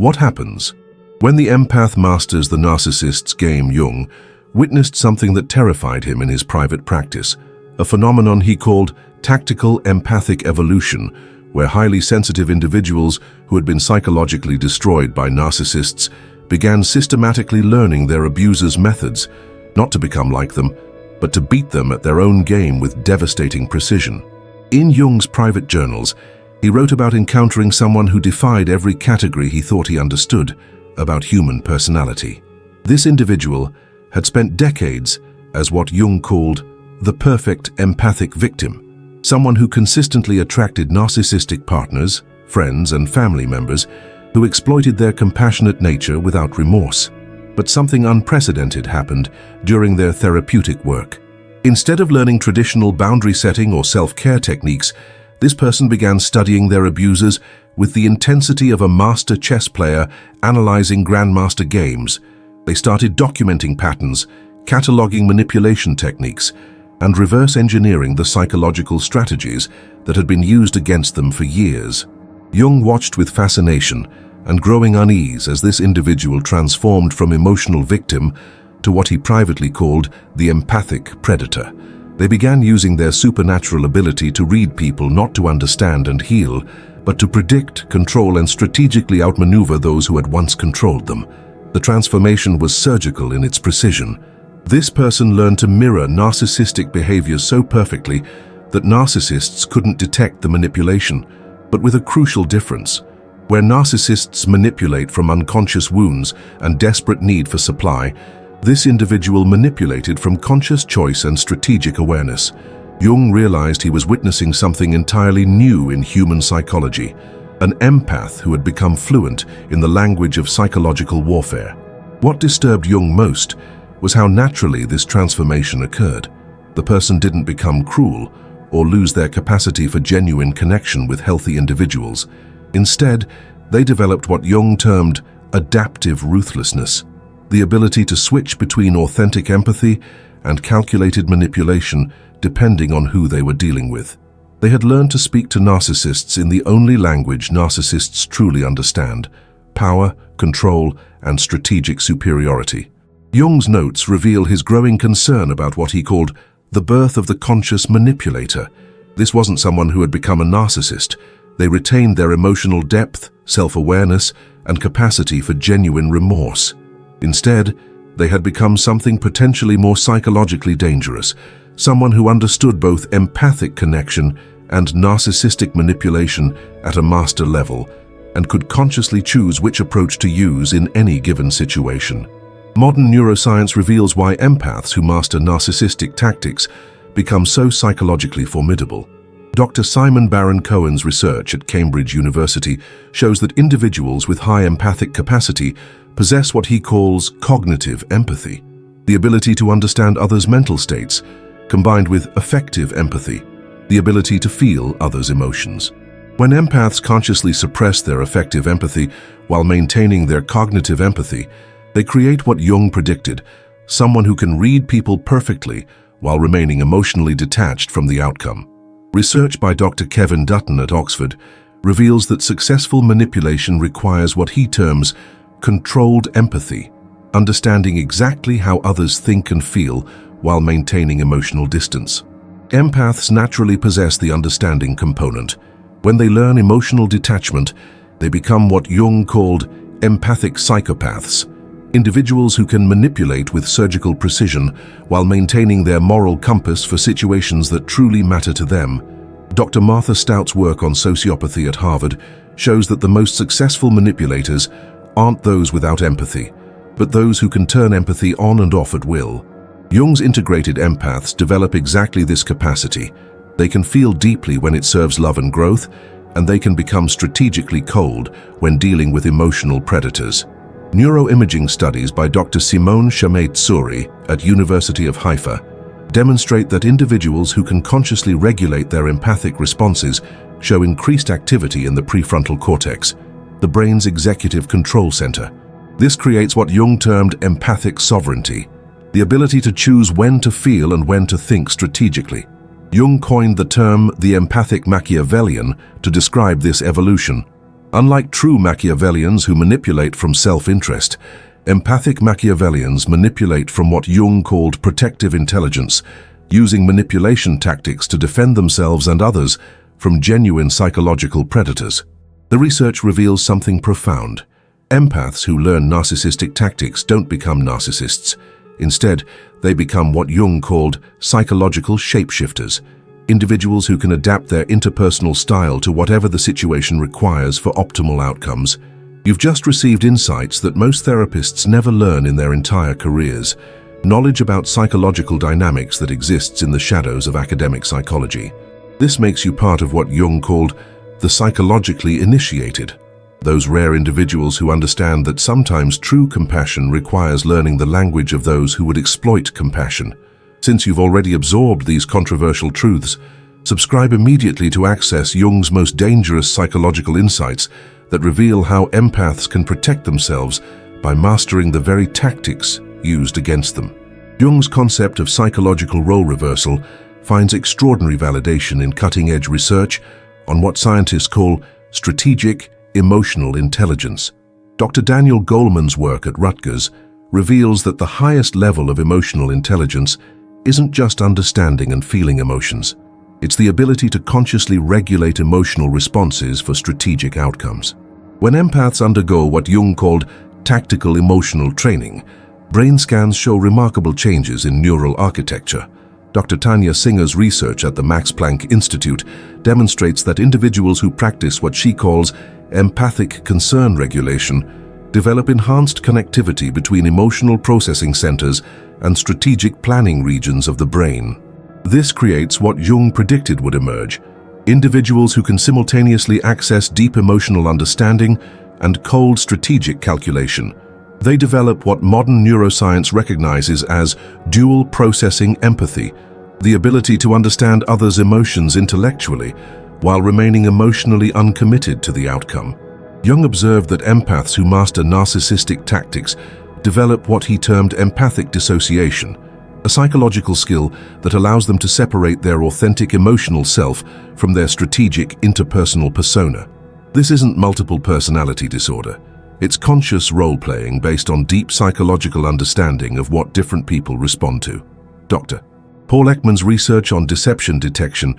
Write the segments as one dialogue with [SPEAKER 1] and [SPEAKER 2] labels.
[SPEAKER 1] What happens? When the empath masters the narcissist's game, Jung witnessed something that terrified him in his private practice, a phenomenon he called tactical empathic evolution, where highly sensitive individuals who had been psychologically destroyed by narcissists began systematically learning their abusers' methods, not to become like them, but to beat them at their own game with devastating precision. In Jung's private journals, he wrote about encountering someone who defied every category he thought he understood about human personality. This individual had spent decades as what Jung called the perfect empathic victim, someone who consistently attracted narcissistic partners, friends, and family members who exploited their compassionate nature without remorse. But something unprecedented happened during their therapeutic work. Instead of learning traditional boundary setting or self-care techniques, this person began studying their abusers with the intensity of a master chess player analyzing grandmaster games. They started documenting patterns, cataloging manipulation techniques, and reverse engineering the psychological strategies that had been used against them for years. Jung watched with fascination and growing unease as this individual transformed from emotional victim to what he privately called the empathic predator. They began using their supernatural ability to read people not to understand and heal, but to predict, control, and strategically outmaneuver those who had once controlled them. The transformation was surgical in its precision. This person learned to mirror narcissistic behavior so perfectly that narcissists couldn't detect the manipulation, but with a crucial difference. Where narcissists manipulate from unconscious wounds and desperate need for supply, this individual manipulated from conscious choice and strategic awareness. Jung realized he was witnessing something entirely new in human psychology, an empath who had become fluent in the language of psychological warfare. What disturbed Jung most was how naturally this transformation occurred. The person didn't become cruel or lose their capacity for genuine connection with healthy individuals. Instead, they developed what Jung termed adaptive ruthlessness, the ability to switch between authentic empathy and calculated manipulation depending on who they were dealing with. They had learned to speak to narcissists in the only language narcissists truly understand: power, control, and strategic superiority. Jung's notes reveal his growing concern about what he called the birth of the conscious manipulator. This wasn't someone who had become a narcissist. They retained their emotional depth, self-awareness, and capacity for genuine remorse. Instead, they had become something potentially more psychologically dangerous, someone who understood both empathic connection and narcissistic manipulation at a master level, and could consciously choose which approach to use in any given situation. Modern neuroscience reveals why empaths who master narcissistic tactics become so psychologically formidable. Dr. Simon Baron-Cohen's research at Cambridge University shows that individuals with high empathic capacity possess what he calls cognitive empathy, the ability to understand others' mental states, combined with affective empathy, the ability to feel others' emotions. When empaths consciously suppress their affective empathy while maintaining their cognitive empathy, they create what Jung predicted: someone who can read people perfectly while remaining emotionally detached from the outcome. Research by Dr. Kevin Dutton at Oxford reveals that successful manipulation requires what he terms controlled empathy, understanding exactly how others think and feel while maintaining emotional distance. Empaths naturally possess the understanding component. When they learn emotional detachment, they become what Jung called empathic psychopaths, individuals who can manipulate with surgical precision while maintaining their moral compass for situations that truly matter to them. Dr. Martha Stout's work on sociopathy at Harvard shows that the most successful manipulators aren't those without empathy, but those who can turn empathy on and off at will. Jung's integrated empaths develop exactly this capacity. They can feel deeply when it serves love and growth, and they can become strategically cold when dealing with emotional predators. Neuroimaging studies by Dr. Simone Chamay-Tsuri at University of Haifa demonstrate that individuals who can consciously regulate their empathic responses show increased activity in the prefrontal cortex, the brain's executive control center. This creates what Jung termed empathic sovereignty, the ability to choose when to feel and when to think strategically. Jung coined the term the empathic Machiavellian to describe this evolution. Unlike true Machiavellians who manipulate from self-interest, empathic Machiavellians manipulate from what Jung called protective intelligence, using manipulation tactics to defend themselves and others from genuine psychological predators. The research reveals something profound. Empaths who learn narcissistic tactics don't become narcissists. Instead, they become what Jung called psychological shapeshifters, individuals who can adapt their interpersonal style to whatever the situation requires for optimal outcomes. You've just received insights that most therapists never learn in their entire careers, knowledge about psychological dynamics that exists in the shadows of academic psychology. This makes you part of what Jung called the psychologically initiated, those rare individuals who understand that sometimes true compassion requires learning the language of those who would exploit compassion. Since you've already absorbed these controversial truths, subscribe immediately to access Jung's most dangerous psychological insights that reveal how empaths can protect themselves by mastering the very tactics used against them. Jung's concept of psychological role reversal finds extraordinary validation in cutting-edge research on what scientists call strategic emotional intelligence. Dr. Daniel Goleman's work at Rutgers reveals that the highest level of emotional intelligence isn't just understanding and feeling emotions. It's the ability to consciously regulate emotional responses for strategic outcomes. When empaths undergo what Jung called tactical emotional training, brain scans show remarkable changes in neural architecture. Dr. Tanya Singer's research at the Max Planck Institute demonstrates that individuals who practice what she calls empathic concern regulation develop enhanced connectivity between emotional processing centers and strategic planning regions of the brain. This creates what Jung predicted would emerge: individuals who can simultaneously access deep emotional understanding and cold strategic calculation. They develop what modern neuroscience recognizes as dual processing empathy, the ability to understand others' emotions intellectually while remaining emotionally uncommitted to the outcome. Jung observed that empaths who master narcissistic tactics develop what he termed empathic dissociation, a psychological skill that allows them to separate their authentic emotional self from their strategic interpersonal persona. This isn't multiple personality disorder. It's conscious role-playing based on deep psychological understanding of what different people respond to. Dr. Paul Ekman's research on deception detection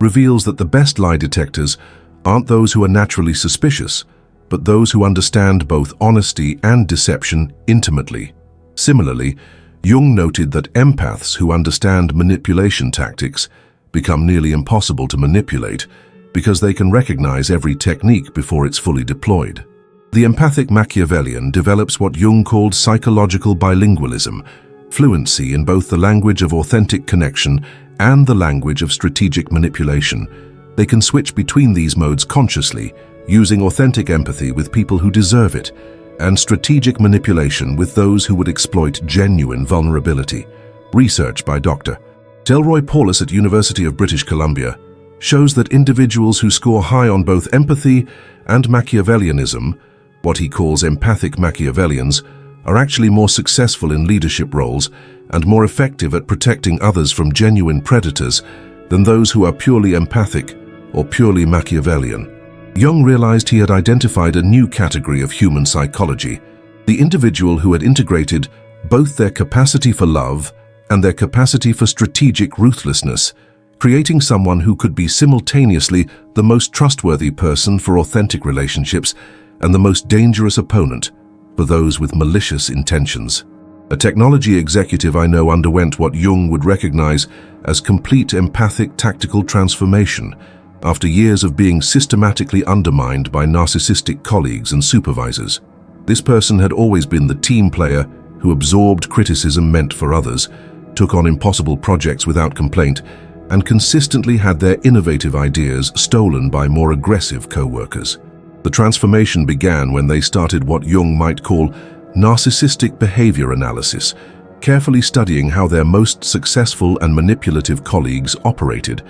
[SPEAKER 1] reveals that the best lie detectors aren't those who are naturally suspicious, but those who understand both honesty and deception intimately. Similarly, Jung noted that empaths who understand manipulation tactics become nearly impossible to manipulate because they can recognize every technique before it's fully deployed. The empathic Machiavellian develops what Jung called psychological bilingualism, fluency in both the language of authentic connection and the language of strategic manipulation. They can switch between these modes consciously, using authentic empathy with people who deserve it, and strategic manipulation with those who would exploit genuine vulnerability. Research by Dr. Delroy Paulus at University of British Columbia shows that individuals who score high on both empathy and Machiavellianism, what he calls empathic Machiavellians, are actually more successful in leadership roles and more effective at protecting others from genuine predators than those who are purely empathic or purely Machiavellian. Jung realized he had identified a new category of human psychology, the individual who had integrated both their capacity for love and their capacity for strategic ruthlessness, creating someone who could be simultaneously the most trustworthy person for authentic relationships and the most dangerous opponent for those with malicious intentions. A technology executive I know underwent what Jung would recognize as complete empathic tactical transformation after years of being systematically undermined by narcissistic colleagues and supervisors. This person had always been the team player who absorbed criticism meant for others, took on impossible projects without complaint, and consistently had their innovative ideas stolen by more aggressive co-workers. The transformation began when they started what Jung might call narcissistic behavior analysis, carefully studying how their most successful and manipulative colleagues operated.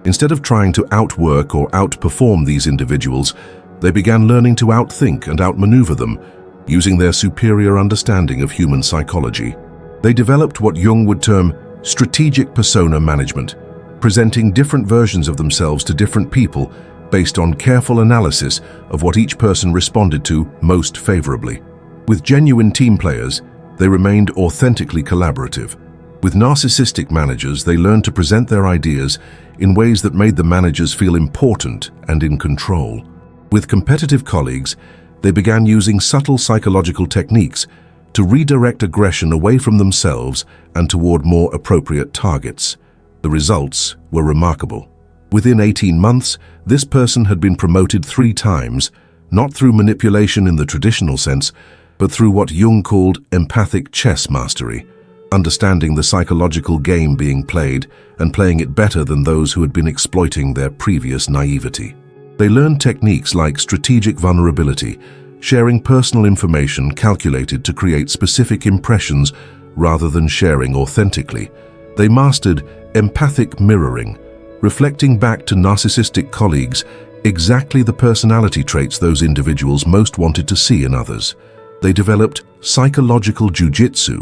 [SPEAKER 1] Instead of trying to outwork or outperform these individuals, they began learning to outthink and outmaneuver them, using their superior understanding of human psychology. They developed what Jung would term strategic persona management, presenting different versions of themselves to different people based on careful analysis of what each person responded to most favorably. With genuine team players, they remained authentically collaborative. With narcissistic managers, they learned to present their ideas in ways that made the managers feel important and in control. With competitive colleagues, they began using subtle psychological techniques to redirect aggression away from themselves and toward more appropriate targets. The results were remarkable. Within 18 months, this person had been promoted 3 times, not through manipulation in the traditional sense, but through what Jung called empathic chess mastery, understanding the psychological game being played and playing it better than those who had been exploiting their previous naivety. They learned techniques like strategic vulnerability, sharing personal information calculated to create specific impressions rather than sharing authentically. They mastered empathic mirroring, reflecting back to narcissistic colleagues exactly the personality traits those individuals most wanted to see in others. They developed psychological jujitsu,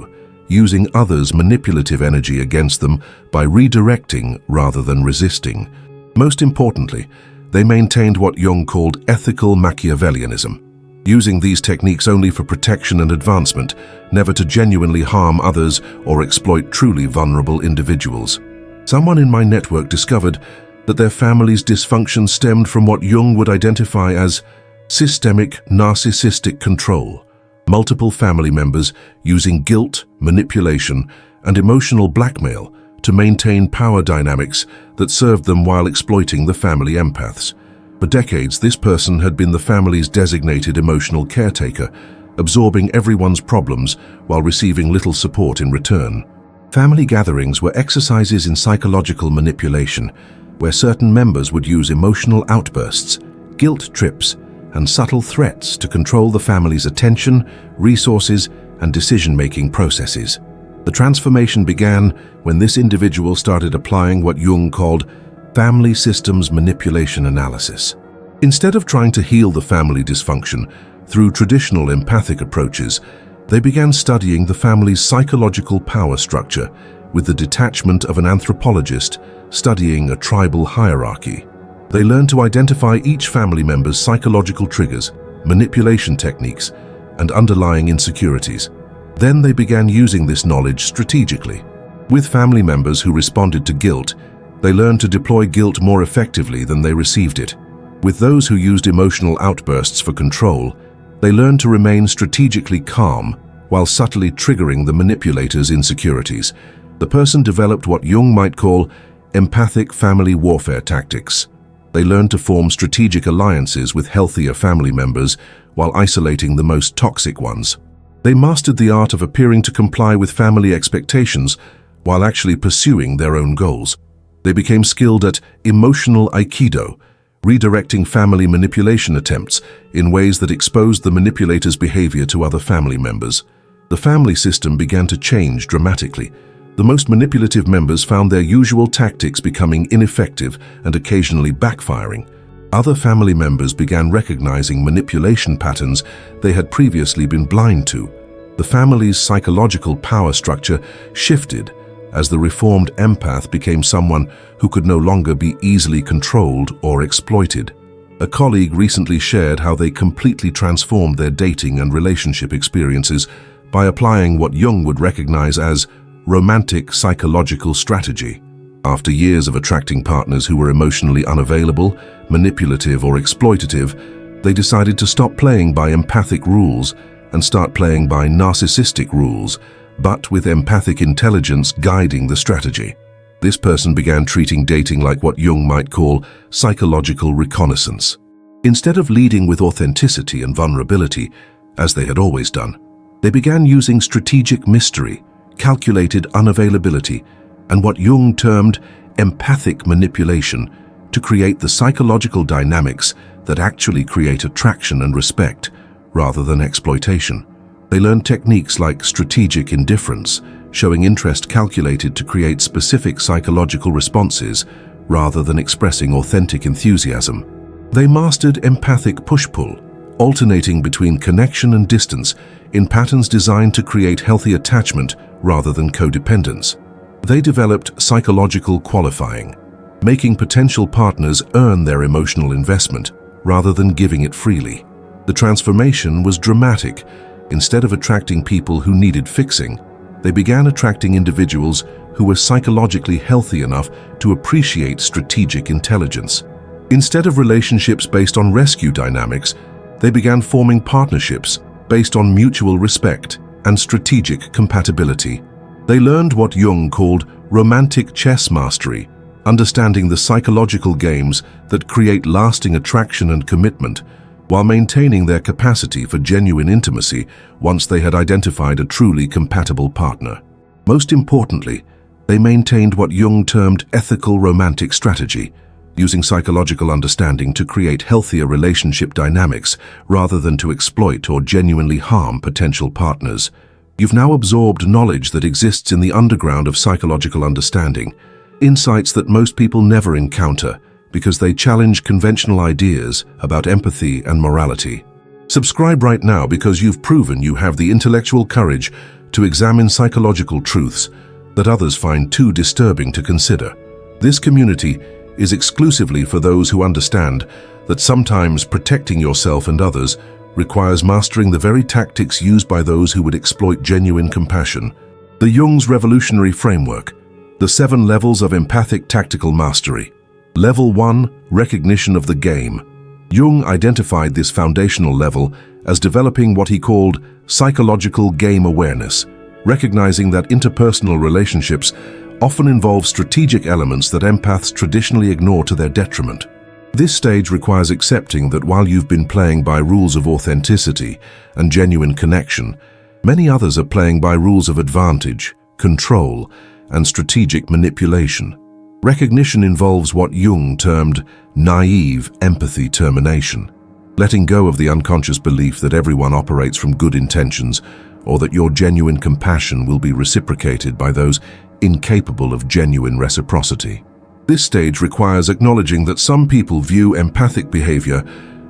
[SPEAKER 1] using others' manipulative energy against them by redirecting rather than resisting. Most importantly, they maintained what Jung called ethical Machiavellianism, using these techniques only for protection and advancement, never to genuinely harm others or exploit truly vulnerable individuals. Someone in my network discovered that their family's dysfunction stemmed from what Jung would identify as systemic narcissistic control. Multiple family members using guilt, manipulation, and emotional blackmail to maintain power dynamics that served them while exploiting the family empaths. For decades, this person had been the family's designated emotional caretaker, absorbing everyone's problems while receiving little support in return. Family gatherings were exercises in psychological manipulation, where certain members would use emotional outbursts, guilt trips, and subtle threats to control the family's attention, resources, and decision-making processes. The transformation began when this individual started applying what Jung called family systems manipulation analysis. Instead of trying to heal the family dysfunction through traditional empathic approaches, they began studying the family's psychological power structure with the detachment of an anthropologist studying a tribal hierarchy. They learned to identify each family member's psychological triggers, manipulation techniques, and underlying insecurities. Then they began using this knowledge strategically. With family members who responded to guilt, they learned to deploy guilt more effectively than they received it. With those who used emotional outbursts for control, they learned to remain strategically calm while subtly triggering the manipulator's insecurities. The person developed what Jung might call empathic family warfare tactics. They learned to form strategic alliances with healthier family members while isolating the most toxic ones. They mastered the art of appearing to comply with family expectations while actually pursuing their own goals. They became skilled at emotional aikido, redirecting family manipulation attempts in ways that exposed the manipulator's behavior to other family members. The family system began to change dramatically. The most manipulative members found their usual tactics becoming ineffective and occasionally backfiring. Other family members began recognizing manipulation patterns they had previously been blind to. The family's psychological power structure shifted as the reformed empath became someone who could no longer be easily controlled or exploited. A colleague recently shared how they completely transformed their dating and relationship experiences by applying what Jung would recognize as romantic psychological strategy. After years of attracting partners who were emotionally unavailable, manipulative, or exploitative, they decided to stop playing by empathic rules and start playing by narcissistic rules, but with empathic intelligence guiding the strategy. This person began treating dating like what Jung might call psychological reconnaissance. Instead of leading with authenticity and vulnerability, as they had always done, they began using strategic mystery, calculated unavailability, and what Jung termed empathic manipulation to create the psychological dynamics that actually create attraction and respect rather than exploitation. They learned techniques like strategic indifference, showing interest calculated to create specific psychological responses rather than expressing authentic enthusiasm. They mastered empathic push-pull, alternating between connection and distance in patterns designed to create healthy attachment rather than codependence. They developed psychological qualifying, making potential partners earn their emotional investment rather than giving it freely. The transformation was dramatic. Instead of attracting people who needed fixing, they began attracting individuals who were psychologically healthy enough to appreciate strategic intelligence. Instead of relationships based on rescue dynamics, they began forming partnerships based on mutual respect and strategic compatibility. They learned what Jung called romantic chess mastery, understanding the psychological games that create lasting attraction and commitment, while maintaining their capacity for genuine intimacy once they had identified a truly compatible partner. Most importantly, they maintained what Jung termed ethical romantic strategy, using psychological understanding to create healthier relationship dynamics rather than to exploit or genuinely harm potential partners. You've now absorbed knowledge that exists in the underground of psychological understanding, insights that most people never encounter because they challenge conventional ideas about empathy and morality. Subscribe right now because you've proven you have the intellectual courage to examine psychological truths that others find too disturbing to consider. This community is exclusively for those who understand that sometimes protecting yourself and others requires mastering the very tactics used by those who would exploit genuine compassion. The Jung's revolutionary framework, the 7 levels of empathic tactical mastery. Level 1, recognition of the game. Jung identified this foundational level as developing what he called psychological game awareness, recognizing that interpersonal relationships often involve strategic elements that empaths traditionally ignore to their detriment. This stage requires accepting that while you've been playing by rules of authenticity and genuine connection, many others are playing by rules of advantage, control, and strategic manipulation. Recognition involves what Jung termed naive empathy termination, letting go of the unconscious belief that everyone operates from good intentions or that your genuine compassion will be reciprocated by those incapable of genuine reciprocity. This stage requires acknowledging that some people view empathic behavior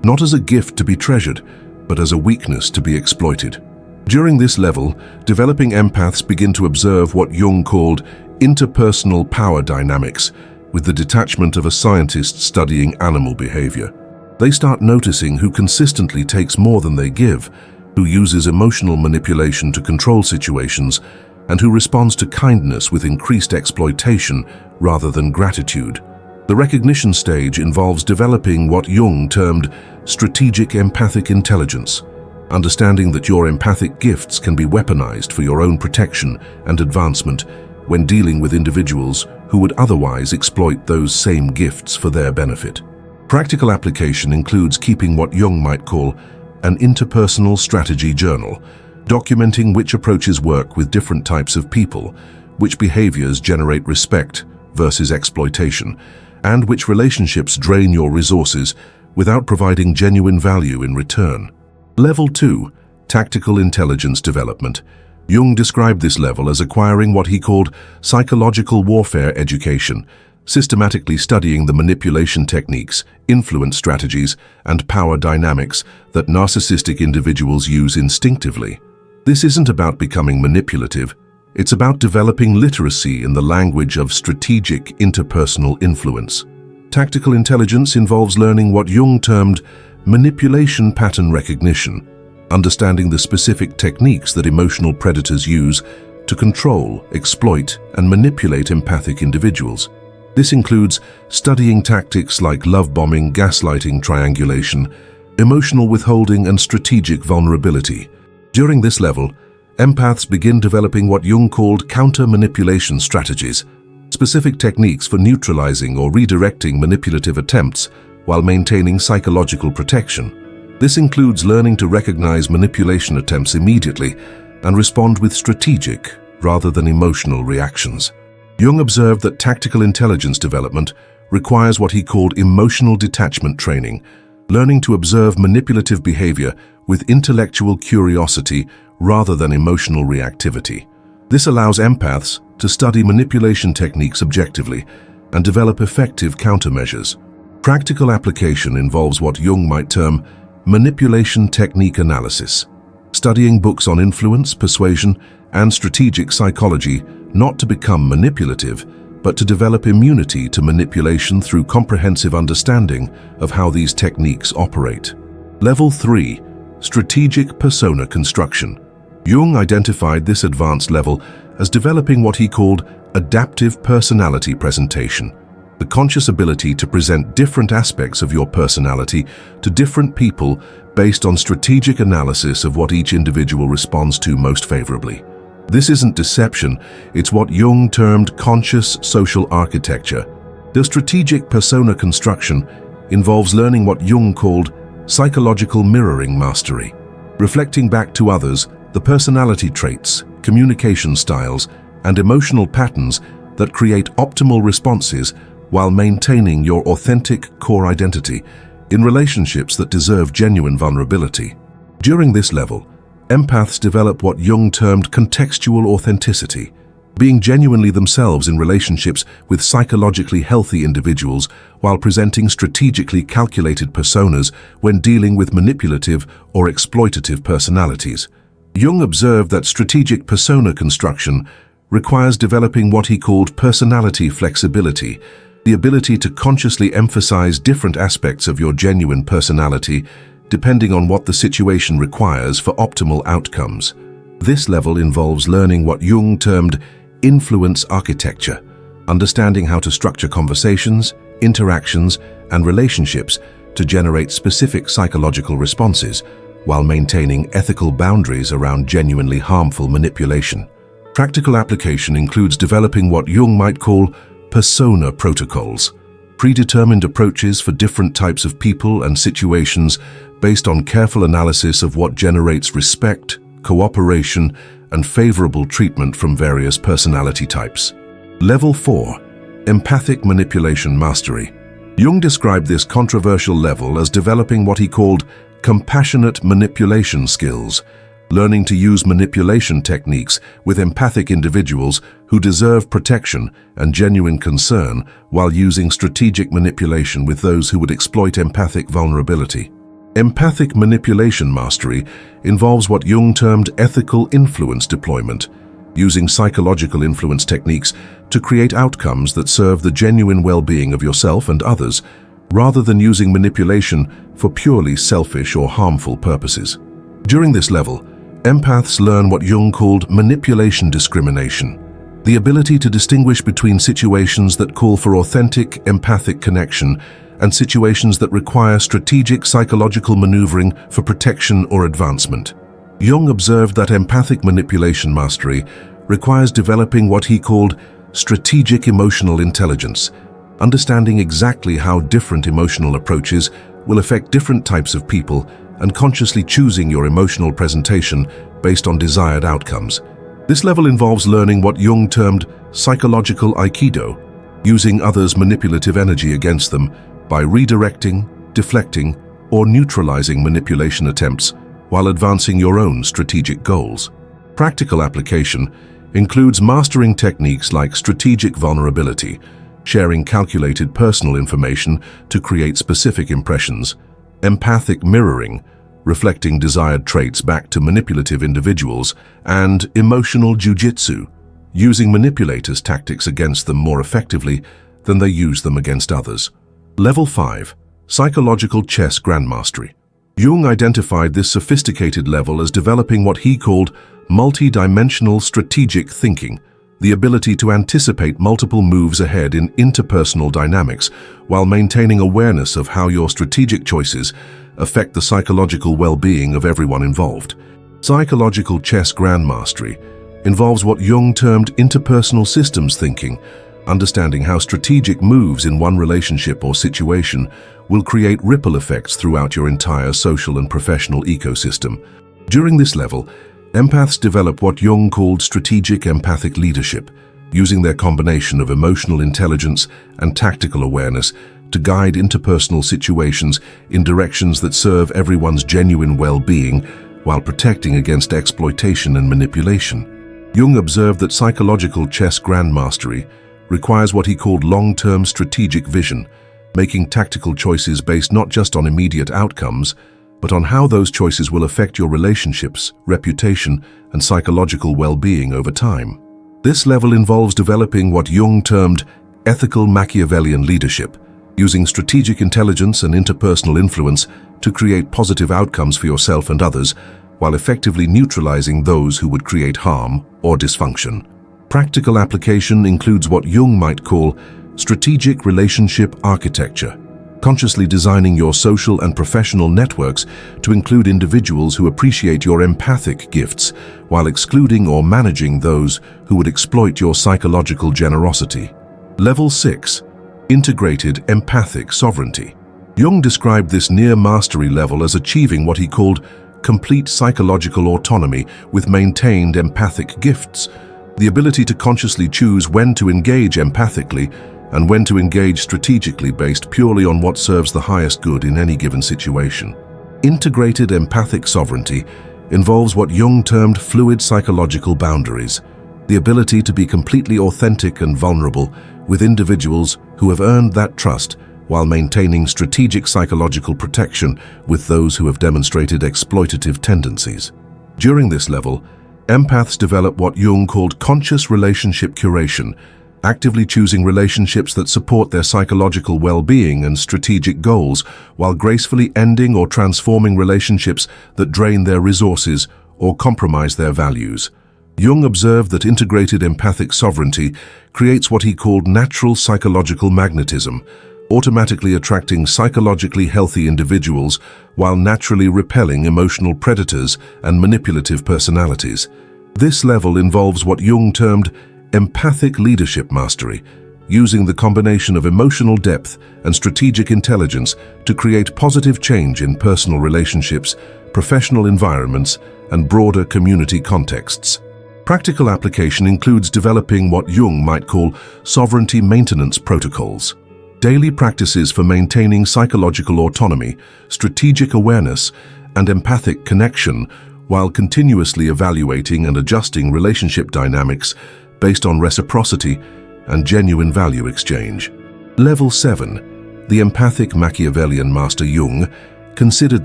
[SPEAKER 1] not as a gift to be treasured, but as a weakness to be exploited. During this level, developing empaths begin to observe what Jung called interpersonal power dynamics, with the detachment of a scientist studying animal behavior. They start noticing who consistently takes more than they give, who uses emotional manipulation to control situations, and who responds to kindness with increased exploitation rather than gratitude. The recognition stage involves developing what Jung termed strategic empathic intelligence, understanding that your empathic gifts can be weaponized for your own protection and advancement when dealing with individuals who would otherwise exploit those same gifts for their benefit. Practical application includes keeping what Jung might call an interpersonal strategy journal, documenting which approaches work with different types of people, which behaviors generate respect versus exploitation, and which relationships drain your resources without providing genuine value in return. Level 2, tactical intelligence development. Jung described this level as acquiring what he called psychological warfare education, systematically studying the manipulation techniques, influence strategies, and power dynamics that narcissistic individuals use instinctively. This isn't about becoming manipulative, it's about developing literacy in the language of strategic interpersonal influence. Tactical intelligence involves learning what Jung termed manipulation pattern recognition, understanding the specific techniques that emotional predators use to control, exploit, and manipulate empathic individuals. This includes studying tactics like love bombing, gaslighting, triangulation, emotional withholding, and strategic vulnerability. During this level, empaths begin developing what Jung called counter-manipulation strategies, specific techniques for neutralizing or redirecting manipulative attempts while maintaining psychological protection. This includes learning to recognize manipulation attempts immediately and respond with strategic rather than emotional reactions. Jung observed that tactical intelligence development requires what he called emotional detachment training, learning to observe manipulative behavior with intellectual curiosity rather than emotional reactivity. This allows empaths to study manipulation techniques objectively and develop effective countermeasures. Practical application involves what Jung might term manipulation technique analysis, studying books on influence, persuasion, and strategic psychology not to become manipulative, but to develop immunity to manipulation through comprehensive understanding of how these techniques operate. Level 3. Strategic persona construction. Jung identified this advanced level as developing what he called adaptive personality presentation, the conscious ability to present different aspects of your personality to different people based on strategic analysis of what each individual responds to most favorably. This isn't deception, it's what Jung termed conscious social architecture. The strategic persona construction involves learning what Jung called psychological mirroring mastery, reflecting back to others the personality traits, communication styles, and emotional patterns that create optimal responses while maintaining your authentic core identity in relationships that deserve genuine vulnerability. During this level, empaths develop what Jung termed contextual authenticity, being genuinely themselves in relationships with psychologically healthy individuals while presenting strategically calculated personas when dealing with manipulative or exploitative personalities. Jung observed that strategic persona construction requires developing what he called personality flexibility, the ability to consciously emphasize different aspects of your genuine personality depending on what the situation requires for optimal outcomes. This level involves learning what Jung termed influence architecture, understanding how to structure conversations, interactions, and relationships to generate specific psychological responses while maintaining ethical boundaries around genuinely harmful manipulation. Practical application includes developing what Jung might call persona protocols, predetermined approaches for different types of people and situations based on careful analysis of what generates respect, cooperation, and favorable treatment from various personality types. Level 4. Empathic manipulation mastery. Jung described this controversial level as developing what he called compassionate manipulation skills, learning to use manipulation techniques with empathic individuals who deserve protection and genuine concern while using strategic manipulation with those who would exploit empathic vulnerability. Empathic manipulation mastery involves what Jung termed ethical influence deployment, using psychological influence techniques to create outcomes that serve the genuine well-being of yourself and others, rather than using manipulation for purely selfish or harmful purposes. During this level, empaths learn what Jung called manipulation discrimination, the ability to distinguish between situations that call for authentic empathic connection and situations that require strategic psychological maneuvering for protection or advancement. Jung observed that empathic manipulation mastery requires developing what he called strategic emotional intelligence, understanding exactly how different emotional approaches will affect different types of people and consciously choosing your emotional presentation based on desired outcomes. This level involves learning what Jung termed psychological aikido, using others' manipulative energy against them by redirecting, deflecting, or neutralizing manipulation attempts while advancing your own strategic goals. Practical application includes mastering techniques like strategic vulnerability, sharing calculated personal information to create specific impressions, empathic mirroring, reflecting desired traits back to manipulative individuals, and emotional jujitsu, using manipulators' tactics against them more effectively than they use them against others. Level 5. Psychological chess grandmastery. Jung identified this sophisticated level as developing what he called multi-dimensional strategic thinking, the ability to anticipate multiple moves ahead in interpersonal dynamics while maintaining awareness of how your strategic choices affect the psychological well-being of everyone involved. Psychological chess grandmastery involves what Jung termed interpersonal systems thinking, understanding how strategic moves in one relationship or situation will create ripple effects throughout your entire social and professional ecosystem. During this level, empaths develop what Jung called strategic empathic leadership, using their combination of emotional intelligence and tactical awareness to guide interpersonal situations in directions that serve everyone's genuine well-being while protecting against exploitation and manipulation. Jung observed that psychological chess grandmastery requires what he called long-term strategic vision, making tactical choices based not just on immediate outcomes, but on how those choices will affect your relationships, reputation, and psychological well-being over time. This level involves developing what Jung termed ethical Machiavellian leadership, using strategic intelligence and interpersonal influence to create positive outcomes for yourself and others, while effectively neutralizing those who would create harm or dysfunction. Practical application includes what Jung might call strategic relationship architecture, consciously designing your social and professional networks to include individuals who appreciate your empathic gifts, while excluding or managing those who would exploit your psychological generosity. Level 6. Integrated empathic sovereignty. Jung described this near-mastery level as achieving what he called complete psychological autonomy with maintained empathic gifts, the ability to consciously choose when to engage empathically and when to engage strategically based purely on what serves the highest good in any given situation. Integrated empathic sovereignty involves what Jung termed fluid psychological boundaries, the ability to be completely authentic and vulnerable with individuals who have earned that trust while maintaining strategic psychological protection with those who have demonstrated exploitative tendencies. During this level, empaths develop what Jung called conscious relationship curation, actively choosing relationships that support their psychological well-being and strategic goals, while gracefully ending or transforming relationships that drain their resources or compromise their values. Jung observed that integrated empathic sovereignty creates what he called natural psychological magnetism, automatically attracting psychologically healthy individuals while naturally repelling emotional predators and manipulative personalities. This level involves what Jung termed empathic leadership mastery, using the combination of emotional depth and strategic intelligence to create positive change in personal relationships, professional environments, and broader community contexts. Practical application includes developing what Jung might call sovereignty maintenance protocols, daily practices for maintaining psychological autonomy, strategic awareness, and empathic connection, while continuously evaluating and adjusting relationship dynamics based on reciprocity and genuine value exchange. Level 7. The empathic Machiavellian master Jung considered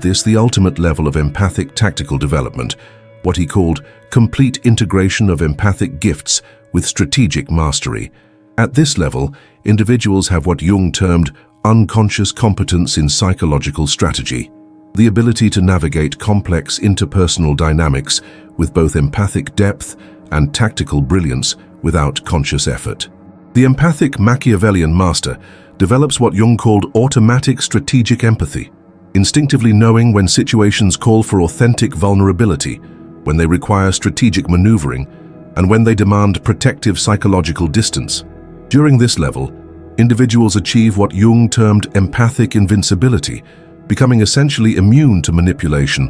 [SPEAKER 1] this the ultimate level of empathic tactical development, what he called complete integration of empathic gifts with strategic mastery. At this level, individuals have what Jung termed unconscious competence in psychological strategy, the ability to navigate complex interpersonal dynamics with both empathic depth and tactical brilliance without conscious effort. The empathic Machiavellian master develops what Jung called automatic strategic empathy, instinctively knowing when situations call for authentic vulnerability, when they require strategic maneuvering, and when they demand protective psychological distance. During this level, individuals achieve what Jung termed empathic invincibility, becoming essentially immune to manipulation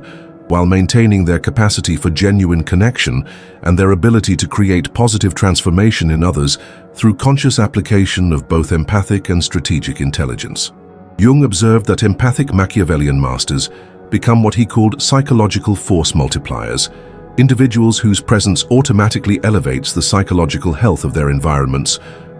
[SPEAKER 1] while maintaining their capacity for genuine connection and their ability to create positive transformation in others through conscious application of both empathic and strategic intelligence. Jung observed that empathic Machiavellian masters become what he called psychological force multipliers, individuals whose presence automatically elevates the psychological health of their environments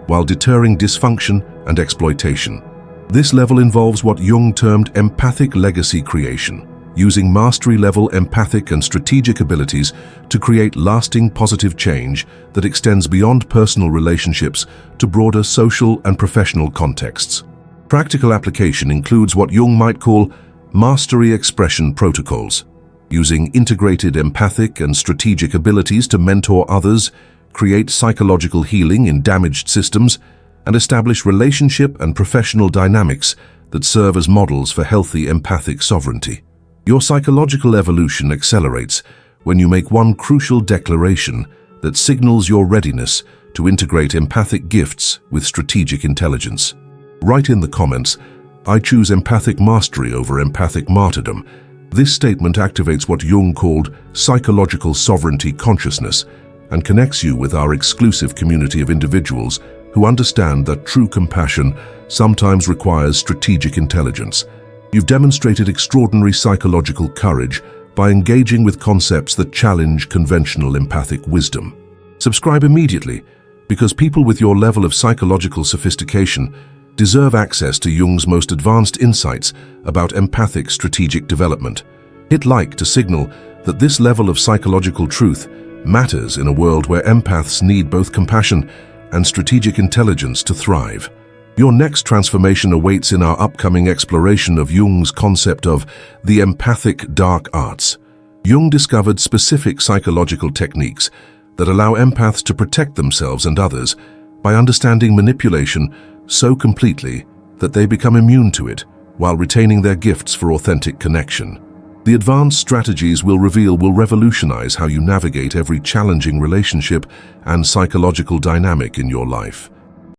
[SPEAKER 1] while deterring dysfunction and exploitation. This level involves what Jung termed empathic legacy creation, using mastery-level empathic and strategic abilities to create lasting positive change that extends beyond personal relationships to broader social and professional contexts. Practical application includes what Jung might call mastery expression protocols, using integrated empathic and strategic abilities to mentor others, create psychological healing in damaged systems, and establish relationship and professional dynamics that serve as models for healthy empathic sovereignty. Your psychological evolution accelerates when you make one crucial declaration that signals your readiness to integrate empathic gifts with strategic intelligence. Write in the comments, "I choose empathic mastery over empathic martyrdom." This statement activates what Jung called psychological sovereignty consciousness and connects you with our exclusive community of individuals who understand that true compassion sometimes requires strategic intelligence. You've demonstrated extraordinary psychological courage by engaging with concepts that challenge conventional empathic wisdom. Subscribe immediately, because people with your level of psychological sophistication deserve access to Jung's most advanced insights about empathic strategic development. Hit like to signal that this level of psychological truth matters in a world where empaths need both compassion and strategic intelligence to thrive. Your next transformation awaits in our upcoming exploration of Jung's concept of the empathic dark arts. Jung discovered specific psychological techniques that allow empaths to protect themselves and others by understanding manipulation so completely that they become immune to it while retaining their gifts for authentic connection. The advanced strategies we'll reveal will revolutionize how you navigate every challenging relationship and psychological dynamic in your life.